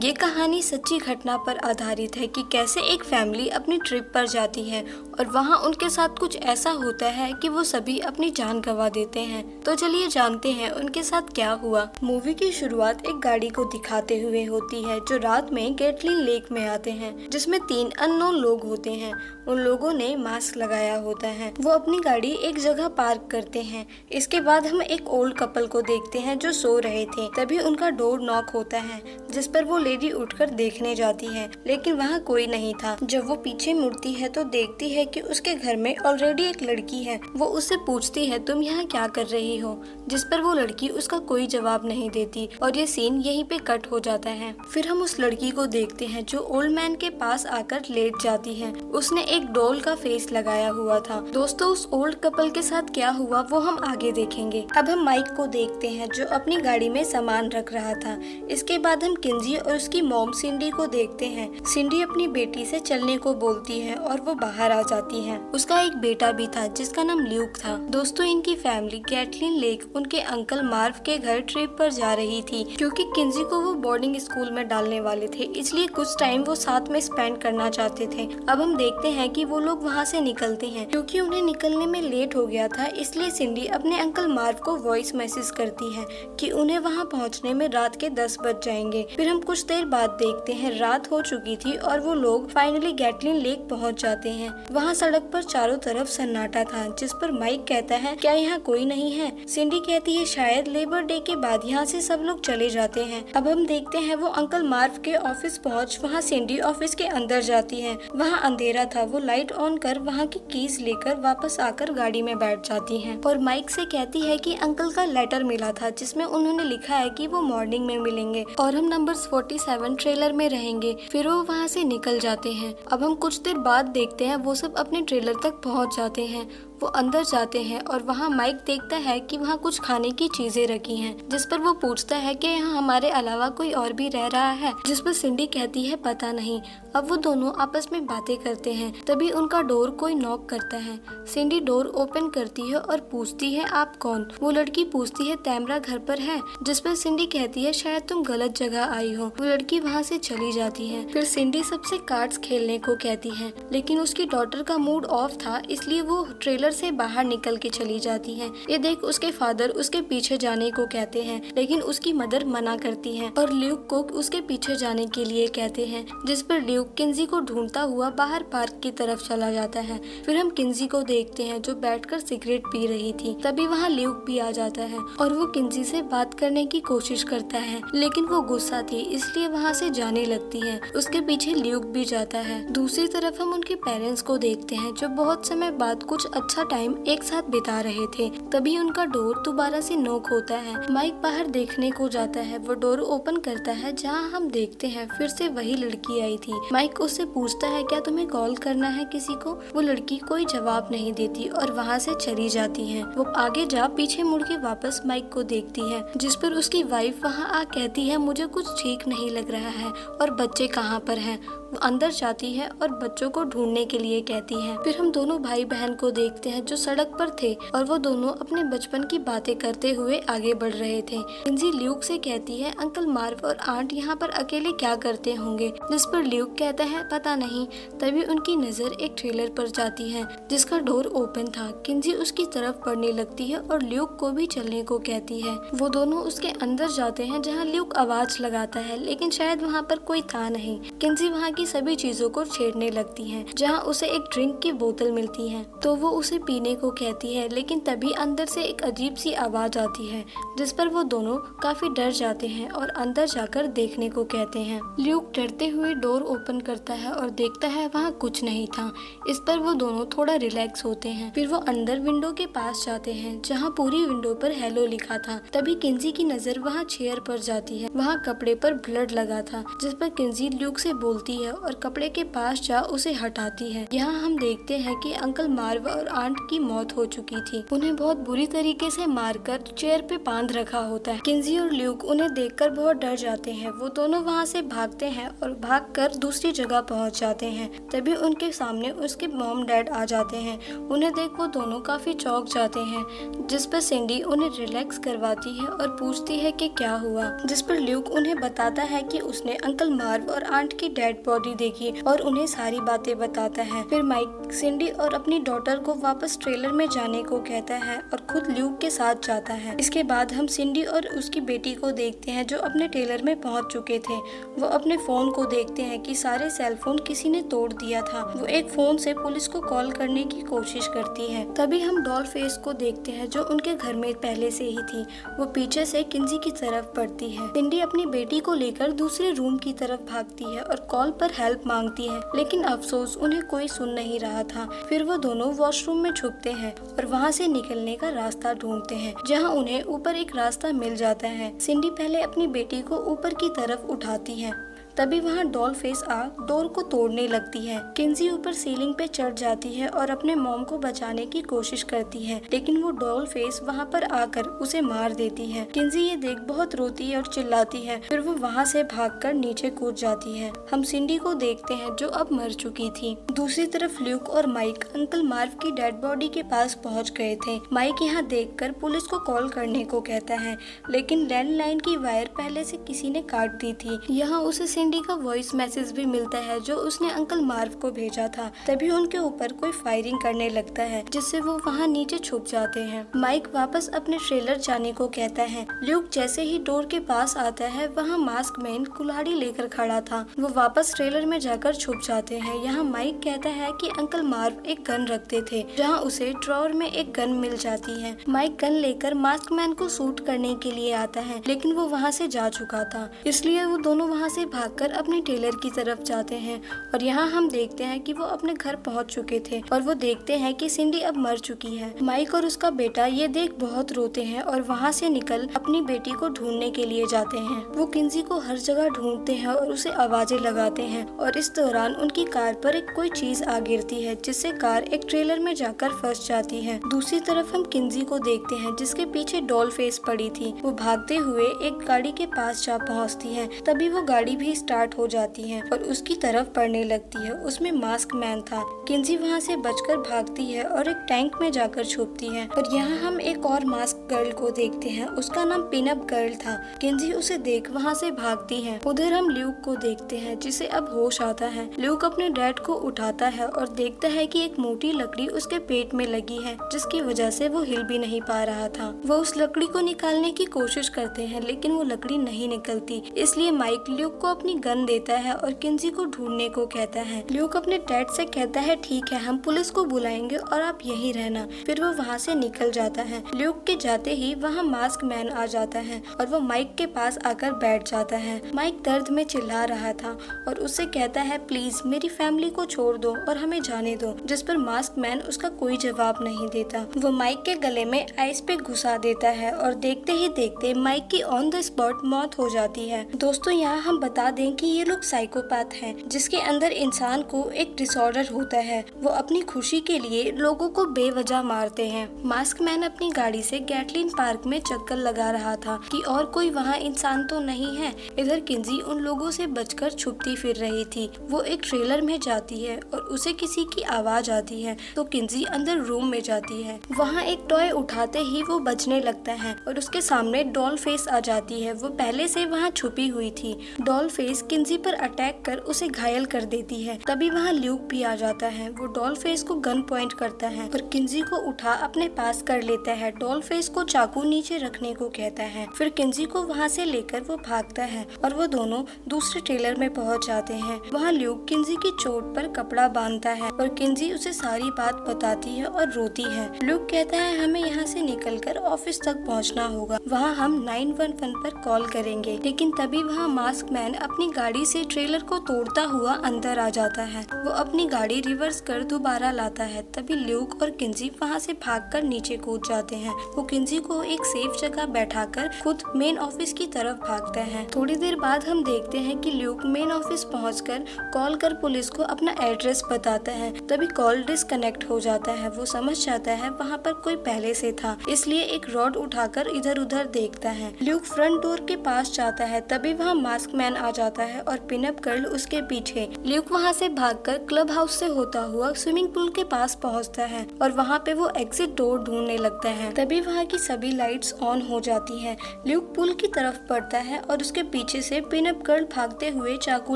ये कहानी सच्ची घटना पर आधारित है कि कैसे एक फैमिली अपनी ट्रिप पर जाती है और वहाँ उनके साथ कुछ ऐसा होता है कि वो सभी अपनी जान गंवा देते हैं। तो चलिए जानते हैं उनके साथ क्या हुआ। मूवी की शुरुआत एक गाड़ी को दिखाते हुए होती है जो रात में गैटलिन लेक में आते हैं, जिसमें 3 अननोन लोग होते हैं। उन लोगों ने मास्क लगाया होता है। वो अपनी गाड़ी एक जगह पार्क करते हैं। इसके बाद हम एक ओल्ड कपल को देखते हैं जो सो रहे थे। तभी उनका डोर नॉक होता है, जिस पर वो लेडी उठकर देखने जाती है, लेकिन वहाँ कोई नहीं था। जब वो पीछे मुड़ती है तो देखती है कि उसके घर में ऑलरेडी एक लड़की है। वो उससे पूछती है, तुम यहाँ क्या कर रही हो? जिस पर वो लड़की उसका कोई जवाब नहीं देती और ये सीन यहीं पे कट हो जाता है। फिर हम उस लड़की को देखते हैं जो ओल्ड मैन के पास आकर लेट जाती है। उसने एक डॉल का फेस लगाया हुआ था। दोस्तों, उस ओल्ड कपल के साथ क्या हुआ वो हम आगे देखेंगे। अब हम माइक को देखते हैं जो अपनी गाड़ी में सामान रख रहा था। इसके बाद हम किंजी और उसकी मॉम सिंडी को देखते हैं। सिंडी अपनी बेटी से चलने को बोलती है और वो बाहर आ जाती है। उसका एक बेटा भी था जिसका नाम ल्यूक था। दोस्तों, इनकी फैमिली गैटलिन लेक उनके अंकल मार्व के घर ट्रिप पर जा रही थी। क्योंकि किंजी को वो बोर्डिंग स्कूल में डालने वाले थे, इसलिए कुछ टाइम वो साथ में स्पेंड करना चाहते थे। अब हम देखते हैं कि वो लोग वहाँ से निकलते हैं। क्योंकि उन्हें निकलने में लेट हो गया था, इसलिए सिंडी अपने अंकल मार्व को वॉइस मैसेज करती है कि उन्हें वहाँ पहुँचने में रात के 10 बज जाएंगे। फिर हम कुछ देर बाद देखते हैं रात हो चुकी थी और वो लोग फाइनली गैटलिन लेक पहुँच जाते हैं। वहाँ सड़क पर चारों तरफ सन्नाटा था, जिस पर माइक कहता है, क्या यहाँ कोई नहीं है? सिंडी कहती है, शायद लेबर डे के बाद यहाँ से सब लोग चले जाते हैं। अब हम देखते हैं वो अंकल मार्व के ऑफिस पहुँच वहाँ सिंडी ऑफिस के अंदर जाती है। वहाँ अंधेरा था। वो लाइट ऑन कर वहाँ की कीज लेकर वापस आकर गाड़ी में बैठ जाती है और माइक से कहती है कि अंकल का लेटर मिला था जिसमें उन्होंने लिखा है कि वो मॉर्निंग में मिलेंगे और हम नंबर 47 ट्रेलर में रहेंगे। फिर वो वहाँ से निकल जाते हैं। अब हम कुछ देर बाद देखते हैं वो सब अपने ट्रेलर तक पहुँच जाते हैं। वो अंदर जाते हैं और वहाँ माइक देखता है कि वहाँ कुछ खाने की चीजें रखी हैं, जिस पर वो पूछता है कि यहाँ हमारे अलावा कोई और भी रह रहा है? जिस पर सिंडी कहती है, पता नहीं। अब वो दोनों आपस में बातें करते हैं। तभी उनका डोर कोई नॉक करता है। सिंडी डोर ओपन करती है और पूछती है, आप कौन? वो लड़की पूछती है, तैमरा घर पर है? जिस पर सिंडी कहती है, शायद तुम गलत जगह आई हो। वो लड़की वहाँ से चली जाती है। फिर सिंडी सबसे कार्ड्स खेलने को कहती है, लेकिन उसकी डॉटर का मूड ऑफ था, इसलिए वो ट्रेलर से बाहर निकल के चली जाती है। ये देख उसके फादर उसके पीछे जाने को कहते हैं, लेकिन उसकी मदर मना करती है और ल्यूक को उसके पीछे जाने के लिए कहते हैं, जिस पर ल्यूक किंजी को ढूंढता हुआ बाहर पार्क की तरफ चला जाता है। फिर हम किंजी को देखते हैं जो बैठकर सिगरेट पी रही थी। तभी वहाँ ल्यूक भी आ जाता है और वो किंजी से बात करने की कोशिश करता है, लेकिन वो गुस्सा थी इसलिए वहाँ से जाने लगती है। उसके पीछे ल्यूक भी जाता है। दूसरी तरफ हम उनके पेरेंट्स को देखते हैं जो बहुत समय बाद कुछ अच्छा टाइम एक साथ बिता रहे थे। तभी उनका डोर दोबारा से नॉक होता है। माइक बाहर देखने को जाता है। वो डोर ओपन करता है जहाँ हम देखते हैं फिर से वही लड़की आई थी। माइक उससे पूछता है, क्या तुम्हें कॉल करना है किसी को? वो लड़की कोई जवाब नहीं देती और वहाँ से चली जाती है। वो आगे जा पीछे मुड़ के वापस माइक को देखती है, जिस पर उसकी वाइफ वहाँ आ कहती है, मुझे कुछ ठीक नहीं लग रहा है और बच्चे कहाँ पर हैं? वो अंदर जाती है और बच्चों को ढूंढने के लिए कहती है। फिर हम दोनों भाई बहन को देखते हैं जो सड़क पर थे और वो दोनों अपने बचपन की बातें करते हुए आगे बढ़ रहे थे। किंजी ल्यूक से कहती है, अंकल मार्व और आंट यहाँ पर अकेले क्या करते होंगे? जिस पर ल्यूक कहता है, पता नहीं। तभी उनकी नजर एक ट्रेलर पर जाती है जिसका डोर ओपन था। किंजी उसकी तरफ बढ़ने लगती है और ल्यूक को भी चलने को कहती है। वो दोनों उसके अंदर जाते हैं जहाँ ल्यूक आवाज लगाता है, लेकिन शायद वहाँ पर कोई था नहीं। किंजी वहाँ की सभी चीजों को छेड़ने लगती है। जहाँ उसे एक ड्रिंक की बोतल मिलती है तो वो उसे पीने को कहती है, लेकिन तभी अंदर से एक अजीब सी आवाज आती है, जिस पर वो दोनों काफी डर जाते हैं और अंदर जाकर देखने को कहते हैं। ल्यूक डरते हुए डोर ओपन करता है और देखता है वहाँ कुछ नहीं था। इस पर वो दोनों थोड़ा रिलैक्स होते हैं। फिर वो अंदर विंडो के पास जाते हैं जहाँ पूरी विंडो पर हेलो लिखा था। तभी किंजी की नजर वहाँ चेयर पर जाती है। वहाँ कपड़े पर ब्लड लगा था, जिस पर किंजी ल्यूक से बोलती है और कपड़े के पास जा उसे हटाती है। यहाँ हम देखते हैं कि अंकल मार्व और आंट की मौत हो चुकी थी। उन्हें बहुत बुरी तरीके से मारकर चेयर पे बांध रखा होता है। किंजी और ल्यूक उन्हें देखकर बहुत डर जाते हैं। वो दोनों वहाँ से भागते हैं और भागकर दूसरी जगह पहुँच जाते हैं। तभी उनके सामने उसके मॉम डैड आ जाते हैं। उन्हें देख वो दोनों काफी चौंक जाते हैं, जिस पर सिंडी उन्हें रिलैक्स करवाती है और पूछती है कि क्या हुआ, जिस पर ल्यूक उन्हें बताता है कि उसने अंकल मार्व और आंट की डेड बॉडी देखी और उन्हें सारी बातें बताता है। फिर माइक सिंडी और अपनी डॉटर को वापस ट्रेलर में जाने को कहता है और खुद ल्यूक के साथ जाता है। इसके बाद हम सिंडी और उसकी बेटी को देखते हैं जो अपने ट्रेलर में पहुंच चुके थे। वो अपने फोन को देखते हैं कि सारे सेल फोन किसी ने तोड़ दिया था। वो एक फोन से पुलिस को कॉल करने की कोशिश करती है। तभी हम डॉल फेस को देखते हैं जो उनके घर में पहले से ही थी। वो पीछे से किंजी की तरफ बढ़ती है। सिंडी अपनी बेटी को लेकर दूसरे रूम की तरफ भागती है और कॉल पर हेल्प मांगती है, लेकिन अफसोस उन्हें कोई सुन नहीं रहा था। फिर वो दोनों वॉशरूम में छुपते हैं और वहाँ से निकलने का रास्ता ढूंढते हैं, जहाँ उन्हें ऊपर एक रास्ता मिल जाता है। सिंडी पहले अपनी बेटी को ऊपर की तरफ उठाती है। तभी वहाँ डॉल फेस डोर को तोड़ने लगती है। किंजी ऊपर सीलिंग पे चढ़ जाती है और अपने मॉम को बचाने की कोशिश करती है, लेकिन वो डॉल फेस वहाँ पर आकर उसे मार देती है। किंजी ये देख बहुत रोती है और चिल्लाती है। फिर वो वहाँ से भागकर नीचे कूद जाती है। हम सिंडी को देखते हैं जो अब मर चुकी थी। दूसरी तरफ ल्यूक और माइक अंकल मार्व की डेड बॉडी के पास पहुँच गए थे। माइक यहाँ देखकर पुलिस को कॉल करने को कहता है, लेकिन लैंडलाइन की वायर पहले से किसी ने काट दी थी। यहाँ उसे सिंडी का वॉइस मैसेज भी मिलता है जो उसने अंकल मार्व को भेजा था। तभी उनके ऊपर कोई फायरिंग करने लगता है, जिससे वो वहाँ नीचे छुप जाते हैं। माइक वापस अपने ट्रेलर जाने को कहता है। ल्यूक जैसे ही डोर के पास आता है, वहाँ मास्क मैन कुल्हाड़ी लेकर खड़ा था। वो वापस ट्रेलर में जाकर छुप जाते हैं। यहाँ माइक कहता है कि अंकल मार्व एक गन रखते थे, जहाँ उसे ड्रॉअर में एक गन मिल जाती है। माइक गन लेकर मास्क मैन को शूट करने के लिए आता है, लेकिन वो वहाँ से जा चुका था, इसलिए वो दोनों वहाँ से भागकर अपने टेलर की तरफ जाते हैं। और यहाँ हम देखते हैं कि वो अपने घर पहुँच चुके थे और वो देखते हैं कि सिंडी अब मर चुकी है। माइक और उसका बेटा ये देख बहुत रोते हैं और वहाँ से निकल अपनी बेटी को ढूंढने के लिए जाते हैं। वो किंजी को हर जगह ढूंढते हैं और उसे आवाजें लगाते हैं, और इस दौरान उनकी कार पर एक कोई चीज आ गिरती है, जिससे कार एक ट्रेलर में जाकर फंस जाती है। दूसरी तरफ हम किंजी को देखते हैं जिसके पीछे डॉल फेस पड़ी थी। वो भागते हुए एक गाड़ी के पास जा पहुँचती है। तभी वो गाड़ी भी स्टार्ट हो जाती है और उसकी तरफ पड़ने लगती है। उसमें मास्क मैन था। किंजी वहाँ से बचकर भागती है और एक टैंक में जाकर छुपती है। और यहाँ हम एक और मास्क गर्ल को देखते हैं। उसका नाम पिनअप गर्ल था। किंजी उसे देख वहाँ से भागती है। उधर हम ल्यूक को देखते हैं जिसे अब होश आता है। ल्यूक अपने डैड को उठाता है और देखता है कि एक मोटी लकड़ी उसके पेट में लगी है, जिसकी वजह से वो हिल भी नहीं पा रहा था। वो उस लकड़ी को निकालने की कोशिश करते हैं, लेकिन वो लकड़ी नहीं निकलती। इसलिए माइक ल्यूक को अपनी गन देता है और किंजी को ढूंढने को कहता है। ल्यूक अपने डैड से कहता है, ठीक है, हम पुलिस को बुलाएंगे और आप यहीं रहना। फिर वो वहाँ से निकल जाता है। ल्यूक के जाते ही वहाँ मास्क मैन आ जाता है और वो माइक के पास आकर बैठ जाता है। माइक दर्द में चिल्ला रहा था और उससे कहता है, प्लीज मेरी फैमिली को छोड़ दो और हमें जाने दो, जिस पर मास्क मैन उसका कोई जवाब नहीं देता। वो माइक के गले में आइस पे घुसा देता है और देखते ही देखते माइक की ऑन द स्पॉट मौत हो जाती है। दोस्तों, यहाँ हम बता दें कि ये लोग साइकोपैथ हैं, जिसके अंदर इंसान को एक डिसऑर्डर होता है। वो अपनी खुशी के लिए लोगों को बेवजह मारते हैं। मास्क मैन अपनी गाड़ी से गैटलिन पार्क में चक्कर लगा रहा था कि और कोई वहाँ इंसान तो नहीं है। इधर किंजी उन लोगों से बचकर छुपती फिर रही थी। वो एक ट्रेलर में जाती है और उसे किसी की आवाज आती है, तो किंजी अंदर रूम में जाती है। वहाँ एक टॉय उठाते ही वो बजने लगता है और उसके सामने डॉल फेस आ जाती है। वो पहले से वहाँ छुपी हुई थी। डॉल फेस किंजी पर अटैक कर उसे घायल कर देती है। तभी वहाँ ल्यूक भी आ जाता है। वो डॉल फेस को गन पॉइंट करता है और किंजी को उठा अपने पास कर लेता है। डॉल फेस को चाकू नीचे रखने को कहता है। फिर किंजी को वहाँ से लेकर वो भागता है और वो दोनों दूसरे ट्रेलर में पहुँच जाते हैं। वहाँ ल्यूक किंजी की चोट पर कपड़ा बांधता है और किंजी उसे सारी बात बताती है और रोती है। ल्यूक कहता है, हमें यहाँ से निकलकर ऑफिस तक पहुँचना होगा। वहाँ हम 911 पर कॉल करेंगे, लेकिन तभी वहाँ मास्क मैन अपनी अपनी गाड़ी से ट्रेलर को तोड़ता हुआ अंदर आ जाता है। वो अपनी गाड़ी रिवर्स कर दोबारा लाता है। तभी ल्यूक और किंजी वहाँ से भागकर नीचे कूद जाते हैं। वो किंजी को एक सेफ जगह बैठाकर खुद मेन ऑफिस की तरफ भागता है। थोड़ी देर बाद हम देखते हैं कि ल्यूक मेन ऑफिस पहुंचकर कॉल कर पुलिस को अपना एड्रेस बताता है। तभी कॉल डिस्कनेक्ट हो जाता है। वो समझ जाता है वहाँ पर कोई पहले से था, इसलिए एक रॉड उठाकर इधर उधर देखता है। ल्यूक फ्रंट डोर के पास जाता है। तभी वहाँ मास्क मैन आ जाता है और पिनअप गर्ल उसके पीछे। ल्यूक वहाँ से भागकर क्लब हाउस से होता हुआ स्विमिंग पूल के पास पहुँचता है और वहाँ पे वो एग्जिट डोर ढूंढने लगता है। तभी वहाँ की सभी लाइट्स ऑन हो जाती है। ल्यूक पुल की तरफ बढ़ता है और उसके पीछे से पिनअप गर्ल भागते हुए चाकू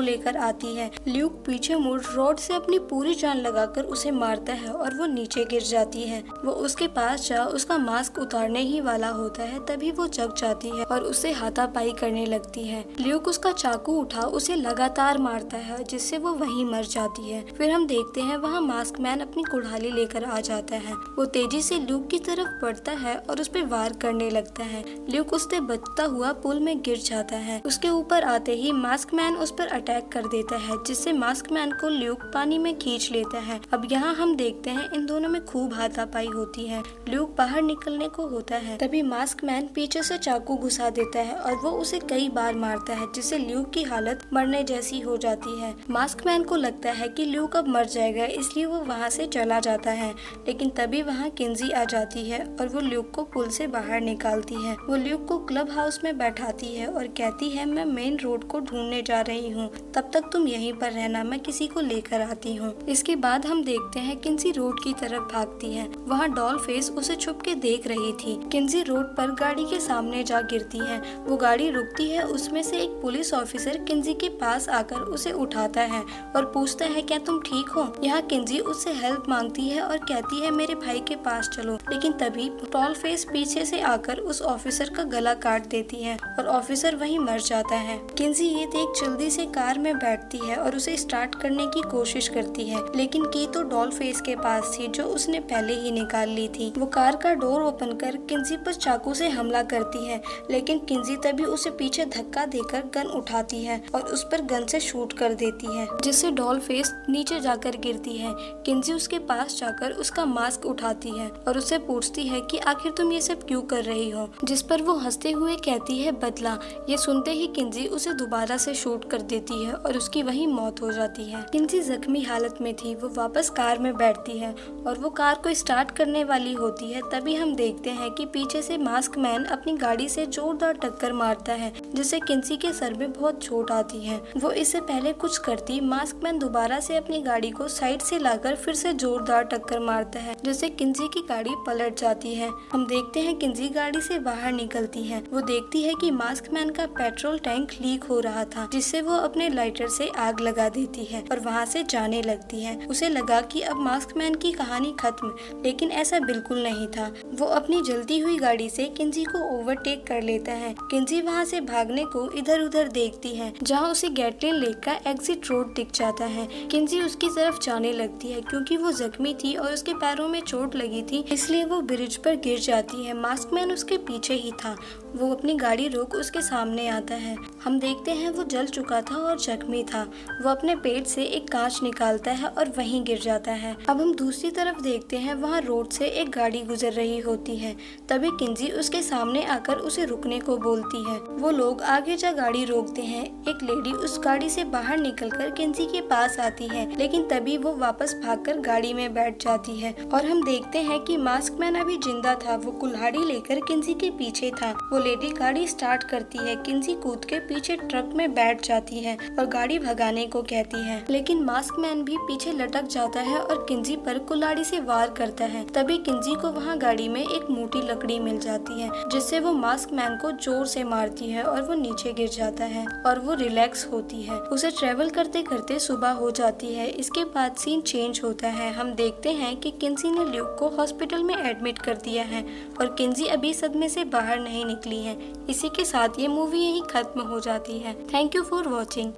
लेकर आती है। ल्यूक पीछे मुड़ रॉड से अपनी पूरी जान लगाकर उसे मारता है और वो नीचे गिर जाती है। वो उसके पास जा उसका मास्क उतारने ही वाला होता है। तभी वो जग जाती है और उसे हाथापाई करने लगती है। ल्यूक उसका चाकू उठा उसे लगातार मारता है, जिससे वो वहीं मर जाती है। फिर हम देखते हैं वहाँ मास्क मैन अपनी कुल्हाड़ी लेकर आ जाता है। वो तेजी से ल्यूक की तरफ बढ़ता है और उस पर वार करने लगता है। ल्यूक उससे बचता हुआ पुल में गिर जाता है। उसके ऊपर आते ही मास्क मैन उस पर अटैक कर देता है, जिससे मास्क मैन को ल्यूक पानी में खींच लेता है। अब यहाँ हम देखते हैं इन दोनों में खूब हाथापाई होती है। ल्यूक बाहर निकलने को होता है। तभी मास्क मैन पीछे से चाकू घुसा देता है और वो उसे कई बार मारता है, जिससे ल्यूक की हालत मरने जैसी हो जाती है। मास्क मैन को लगता है कि ल्यूक अब मर जाएगा, इसलिए वो वहाँ से चला जाता है। लेकिन तभी वहाँ किंजी आ जाती है और वो ल्यूक को पुल से बाहर निकालती है। वो ल्यूक को क्लब हाउस में बैठाती है और कहती है मैं मेन रोड को ढूंढने जा रही हूँ, तब तक तुम यहीं पर रहना, मैं किसी को लेकर आती हूँ। इसके बाद हम देखते हैं किंजी रोड की तरफ भागती है। वहाँ डॉल फेस उसे छुप के देख रही थी। किंजी रोड पर गाड़ी के सामने जा गिरती है। वो गाड़ी रुकती है। उसमें से एक पुलिस ऑफिसर किंजी के पास आकर उसे उठाता है और पूछता है क्या तुम ठीक हो। यहाँ किंजी उससे हेल्प मांगती है और कहती है मेरे भाई के पास चलो। लेकिन तभी डॉल फेस पीछे से आकर उस ऑफिसर का गला काट देती है और ऑफिसर वहीं मर जाता है। किंजी ये देख जल्दी से कार में बैठती है और उसे स्टार्ट करने की कोशिश करती है, लेकिन की तो डॉल फेस के पास थी जो उसने पहले ही निकाल ली थी। वो कार का डोर ओपन कर किंजी पर चाकू से हमला करती है, लेकिन किंजी तभी उसे पीछे धक्का देकर गन उठाती है और उस पर गन से शूट कर देती है, जिससे डॉल फेस नीचे जाकर गिरती है। किंजी उसके पास जाकर उसका मास्क उठाती है और उससे पूछती है कि आखिर तुम ये सब क्यों कर रही हो, जिस पर वो हंसते हुए कहती है बदला। ये सुनते ही किंजी उसे दोबारा से शूट कर देती है और उसकी वहीं मौत हो जाती है। किंजी जख्मी हालत में थी। वो वापस कार में बैठती है और वो कार को स्टार्ट करने वाली होती है। तभी हम देखते हैं कि पीछे से मास्क मैन अपनी गाड़ी से जोरदार टक्कर मारता है, जिससे किंजी के सर में बहुत चोट आती है। वो इससे पहले कुछ करती मास्क मैन दोबारा से अपनी गाड़ी को साइड से लाकर फिर से जोरदार टक्कर मारता है, जिससे किंजी की गाड़ी पलट जाती है। हम देखते हैं किंजी गाड़ी से बाहर निकलती है। वो देखती है कि मास्क मैन का पेट्रोल टैंक लीक हो रहा था, जिससे वो अपने लाइटर से आग लगा देती है और वहाँ से जाने लगती है। उसे लगा कि अब मास्क मैन की कहानी खत्म, लेकिन ऐसा बिल्कुल नहीं था। वो अपनी जलती हुई गाड़ी से किंजी को ओवरटेक कर लेता है। किंजी वहाँ से भागने को इधर उधर देखती है, जहाँ उसे गैटलिन लेक का एग्जिट रोड दिख जाता है। किंजी उसकी तरफ जाने लगती है। क्योंकि वो जख्मी थी और उसके पैरों में चोट लगी थी, इसलिए वो ब्रिज पर गिर जाती है। मास्क मैन उसके पीछे ही था। वो अपनी गाड़ी रोक उसके सामने आता है। हम देखते हैं वो जल चुका था और जख्मी था। वो अपने पेट से एक कांच निकालता है और वहीं गिर जाता है। अब हम दूसरी तरफ देखते हैं, वहाँ रोड से एक गाड़ी गुजर रही होती है। तभी किंजी उसके सामने आकर उसे रुकने को बोलती है। वो लोग आगे जा गाड़ी रोकते हैं। एक लेडी उस गाड़ी से बाहर निकलकर किंजी के पास आती है, लेकिन तभी वो वापस भागकर गाड़ी में बैठ जाती है और हम देखते हैं कि मास्क मैन अभी जिंदा था। वो कुल्हाड़ी लेकर किंजी के पीछे था। वो लेडी गाड़ी स्टार्ट करती है। किंजी कूद के पीछे ट्रक में बैठ जाती है और गाड़ी भगाने को कहती है, लेकिन मास्क मैन भी पीछे लटक जाता है और किंजी पर कुल्हाड़ी से वार करता है। तभी किंजी को वहाँ गाड़ी में एक मोटी लकड़ी मिल जाती है, जिससे वो मास्क मैन को जोर से मारती है और वो नीचे गिर जाता है और वो रिलैक्स होती है। उसे ट्रेवल करते करते सुबह हो जाती है। इसके बाद सीन चेंज होता है। हम देखते हैं कि किंजी ने ल्यूक को हॉस्पिटल में एडमिट कर दिया है और किंजी अभी सदमे से बाहर नहीं निकली है। इसी के साथ ये मूवी यहीं खत्म हो जाती है। Thank you for watching.